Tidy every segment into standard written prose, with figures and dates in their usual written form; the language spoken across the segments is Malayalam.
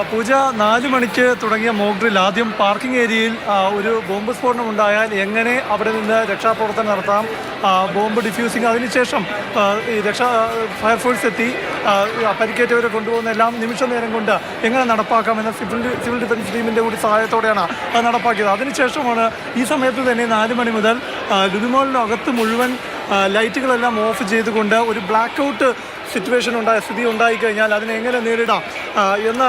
പൂജ 4 മണിക്ക് തുടങ്ങിയ മോക്ക് ഡ്രിൽ ആദ്യം പാർക്കിംഗ് ഏരിയയിൽ ഒരു ബോംബ് സ്ഫോടനം ഉണ്ടായാൽ എങ്ങനെ അവിടെ നിന്ന് രക്ഷാപ്രവർത്തനം നടത്താം, ബോംബ് ഡിഫ്യൂസിങ്, അതിനുശേഷം ഈ ഫയർഫോഴ്സ് എത്തി പരിക്കേറ്റവരെ കൊണ്ടുപോകുന്ന എല്ലാം നിമിഷ നേരം കൊണ്ട് എങ്ങനെ നടപ്പാക്കാമെന്ന സിവിൽ ഡിഫൻസ് ടീമിൻ്റെ കൂടി സഹായത്തോടെയാണ് അത് നടപ്പാക്കിയത്. അതിനുശേഷമാണ് ഈ സമയത്ത് തന്നെ 4 മണി മുതൽ ലുലുമാളിനകത്ത് മുഴുവൻ ലൈറ്റുകളെല്ലാം ഓഫ് ചെയ്തുകൊണ്ട് ഒരു ബ്ലാക്ക് ഔട്ട് സ്ഥിതി ഉണ്ടായിക്കഴിഞ്ഞാൽ അതിനെ എങ്ങനെ നേരിടാം എന്ന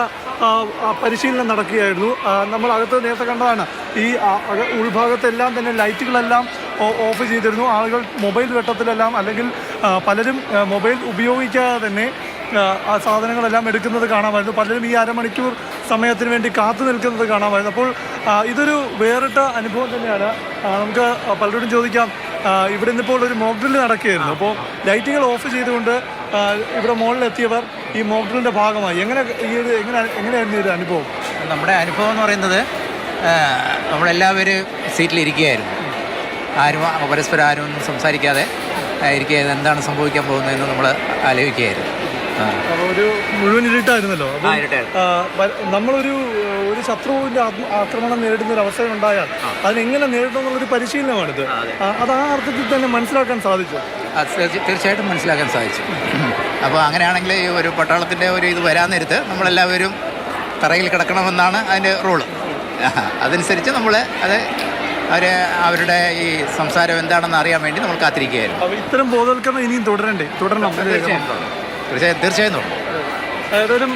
പരിശീലനം നടക്കുകയായിരുന്നു. നമ്മൾ അകത്ത് നേരത്തെ കണ്ടതാണ്. ഈ ഉൾഭാഗത്തെല്ലാം തന്നെ ലൈറ്റുകളെല്ലാം ഓഫ് ചെയ്തിരുന്നു. ആളുകൾ മൊബൈൽ വെട്ടത്തിലെല്ലാം അല്ലെങ്കിൽ പലരും മൊബൈൽ ഉപയോഗിക്കാതെ തന്നെ ആ സാധനങ്ങളെല്ലാം എടുക്കുന്നത് കാണാമായിരുന്നു. പലരും ഈ അരമണിക്കൂർ സമയത്തിന് വേണ്ടി കാത്തു നിൽക്കുന്നത് കാണാമായിരുന്നു. അപ്പോൾ ഇതൊരു വേറിട്ട അനുഭവം തന്നെയാണ്. നമുക്ക് പലരോടും ചോദിക്കാം, ഇവിടെ നിന്നിപ്പോൾ ഒരു മോക്ക് ഡ്രിൽ നടക്കുകയായിരുന്നു. അപ്പോൾ ലൈറ്റുകൾ ഓഫ് ചെയ്തുകൊണ്ട് ഇവിടെ മുകളിലെത്തിയവർ ഈ മോക്ക് ഡ്രില്ലിൻ്റെ ഭാഗമായി എങ്ങനെയായിരുന്നു ഒരു അനുഭവം? നമ്മുടെ അനുഭവം എന്ന് പറയുന്നത്, നമ്മളെല്ലാവരും സീറ്റിലിരിക്കുകയായിരുന്നു. പരസ്പരം ആരും ഒന്നും സംസാരിക്കാതെ ഇരിക്കുകയായിരുന്നു. എന്താണ് സംഭവിക്കാൻ പോകുന്നതെന്ന് നമ്മൾ ആലോചിക്കുകയായിരുന്നു. ഒരു മുഴുവൻ ഇരുട്ടായിരുന്നല്ലോ. നമ്മളൊരു ശത്രുവിൻ്റെ ആക്രമണം നേരിടുന്ന ഒരു അവസരം ഉണ്ടായാൽ അതിനെങ്ങനെ നേരിടണം എന്നുള്ളൊരു പരിശീലനമാണിത്. അത് ആ അർത്ഥത്തിൽ തന്നെ മനസ്സിലാക്കാൻ സാധിച്ചു. തീർച്ചയായിട്ടും മനസ്സിലാക്കാൻ സാധിച്ചു. അപ്പോൾ അങ്ങനെയാണെങ്കിൽ ഈ ഒരു പട്ടാളത്തിൻ്റെ ഒരു ഇത് വരാൻ നേരത്ത് നമ്മളെല്ലാവരും തറയിൽ കിടക്കണമെന്നാണ് അതിൻ്റെ റൂള്. അതനുസരിച്ച് നമ്മൾ അവരുടെ ഈ സംസാരം എന്താണെന്ന് അറിയാൻ വേണ്ടി നമ്മൾ കാത്തിരിക്കുകയായിരുന്നു. അപ്പോൾ ഇത്തരം ബോധവൽക്കരണം ഇനിയും തുടരണം. തീർച്ചയായും തുടരും. ഏതായാലും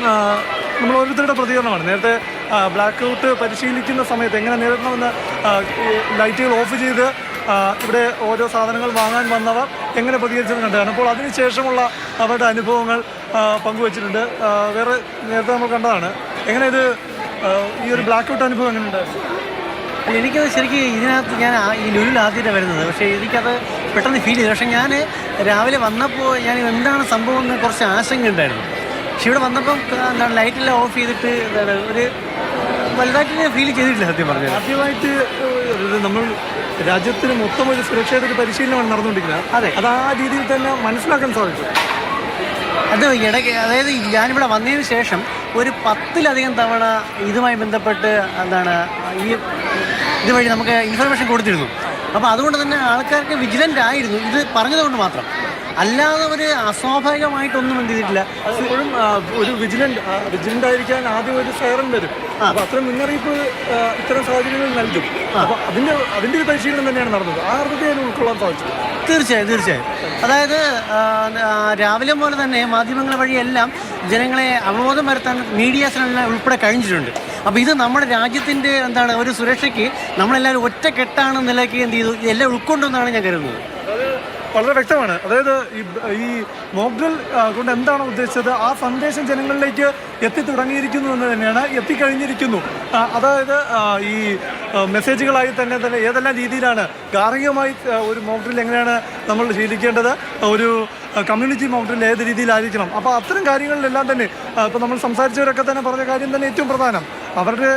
നമ്മൾ ഓരോരുത്തരുടെ പ്രതികരണമാണ്. നേരത്തെ ബ്ലാക്ക് ഔട്ട് പരിശീലിക്കുന്ന സമയത്ത് എങ്ങനെ നേരിടണമെന്ന് ലൈറ്റുകൾ ഓഫ് ചെയ്ത് ഇവിടെ ഓരോ സാധനങ്ങൾ വാങ്ങാൻ വന്നവർ എങ്ങനെ പ്രതികരിച്ചെന്ന് കണ്ടതാണ്. അപ്പോൾ അതിനുശേഷമുള്ള അവരുടെ അനുഭവങ്ങൾ പങ്കുവച്ചിട്ടുണ്ട്. വേറെ നേരത്തെ നമ്മൾ കണ്ടതാണ്. എങ്ങനെ ഇത് ഈ ഒരു ബ്ലാക്ക് ഔട്ട് അനുഭവം എങ്ങനെ ഉണ്ടായിരുന്നു? എനിക്കത് ശരിക്കും ഇതിനകത്ത് ഞാൻ ഈ ലുലുവിൽ ആദ്യമായിട്ടാണ് വരുന്നത്. പക്ഷേ എനിക്കത് പെട്ടെന്ന് ഫീൽ ചെയ്തു. പക്ഷേ ഞാൻ രാവിലെ വന്നപ്പോൾ ഞാൻ എന്താണ് സംഭവം എന്ന് കുറച്ച് ആശങ്ക ഉണ്ടായിരുന്നു. പക്ഷെ ഇവിടെ വന്നപ്പം എന്താണ് ലൈറ്റെല്ലാം ഓഫ് ചെയ്തിട്ട് എന്താണ് ഒരു വലുതായിട്ട് ഞാൻ ഫീൽ ചെയ്തിട്ടില്ല സത്യം പറഞ്ഞത്. ആദ്യമായിട്ട് നമ്മൾ രാജ്യത്തിന് മൊത്തം ഒരു സുരക്ഷയുടെ ഒരു പരിശീലനമാണ് നടന്നുകൊണ്ടിരിക്കുന്നത്. അതെ, അത് ആ രീതിയിൽ തന്നെ മനസ്സിലാക്കാൻ സാധിച്ചു. അത് ഇടയ്ക്ക്, അതായത് ഞാനിവിടെ വന്നതിന് ശേഷം ഒരു 10-ലധികം തവണ ഇതുമായി ബന്ധപ്പെട്ട് എന്താണ് ഇതുവഴി നമുക്ക് ഇൻഫർമേഷൻ കൊടുത്തിരുന്നു. അപ്പോൾ അതുകൊണ്ട് തന്നെ ആൾക്കാർക്ക് വിജിലൻ്റ് ആയിരുന്നു, ഇത് പറഞ്ഞതുകൊണ്ട് മാത്രം. അല്ലാതെ ഒരു അസ്വാഭാവികമായിട്ടൊന്നും എന്ത് ചെയ്തിട്ടില്ല. അപ്പോഴും ഒരു വിജിലൻ്റ് ആയിരിക്കാൻ ആദ്യം ഒരു സൈറൻ വരും. അപ്പോൾ അത്തരം മുന്നറിയിപ്പ് ഇത്തരം സാഹചര്യങ്ങളിൽ നൽകും. അപ്പോൾ അതിൻ്റെ ഒരു പരിശീലനം തന്നെയാണ് നടന്നത്. ആ അർത്ഥത്തെ ഞാൻ ഉൾക്കൊള്ളാൻ സാധിച്ചു. തീർച്ചയായും. അതായത് രാവിലെ പോലെ തന്നെ മാധ്യമങ്ങൾ വഴിയെല്ലാം ജനങ്ങളെ അവബോധം വരുത്താൻ മീഡിയാസിനെല്ലാം ഉൾപ്പെടെ കഴിഞ്ഞിട്ടുണ്ട്. അപ്പോൾ ഇത് നമ്മുടെ രാജ്യത്തിൻ്റെ എന്താണ് ഒരു സുരക്ഷയ്ക്ക് നമ്മളെല്ലാവരും ഒറ്റക്കെട്ടാണെന്ന നിലയ്ക്ക് എന്ത് ചെയ്തു, ഇതെല്ലാം ഉൾക്കൊണ്ടെന്നാണ് ഞാൻ കരുതുന്നത്. വളരെ വ്യക്തമാണ്. അതായത് ഈ മോക്ക് ഡ്രിൽ കൊണ്ട് എന്താണ് ഉദ്ദേശിച്ചത്, ആ സന്ദേശം ജനങ്ങളിലേക്ക് എത്തിത്തുടങ്ങിയിരിക്കുന്നു എന്ന് തന്നെയാണ്, എത്തിക്കഴിഞ്ഞിരിക്കുന്നു. അതായത് ഈ മെസ്സേജുകളായി തന്നെ ഏതെല്ലാം രീതിയിലാണ് ഗാർഹികമായി ഒരു മോക്ക് ഡ്രിൽ എങ്ങനെയാണ് നമ്മൾ ശീലിക്കേണ്ടത്, ഒരു കമ്മ്യൂണിറ്റി മോക്ക് ഡ്രിൽ ഏത് രീതിയിലായിരിക്കണം. അപ്പോൾ അത്തരം കാര്യങ്ങളിലെല്ലാം തന്നെ ഇപ്പോൾ നമ്മൾ സംസാരിച്ചവരൊക്കെ തന്നെ പറഞ്ഞ കാര്യം തന്നെ ഏറ്റവും പ്രധാനം. അവരുടെ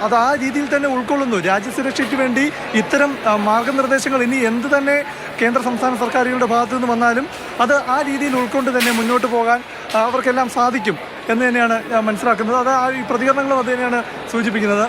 അത് ആ രീതിയിൽ തന്നെ ഉൾക്കൊള്ളുന്നു. രാജ്യസുരക്ഷയ്ക്ക് വേണ്ടി ഇത്തരം മാർഗനിർദ്ദേശങ്ങൾ ഇനി എന്ത് തന്നെ കേന്ദ്ര സംസ്ഥാന സർക്കാരുകളുടെ ഭാഗത്തു നിന്ന് വന്നാലും അത് ആ രീതിയിൽ ഉൾക്കൊണ്ട് തന്നെ മുന്നോട്ട് പോകാൻ അവർക്കെല്ലാം സാധിക്കും എന്ന് തന്നെയാണ് മനസ്സിലാക്കുന്നത്. അത് ആ ഈ പ്രതികരണങ്ങളും അത് തന്നെയാണ് സൂചിപ്പിക്കുന്നത്.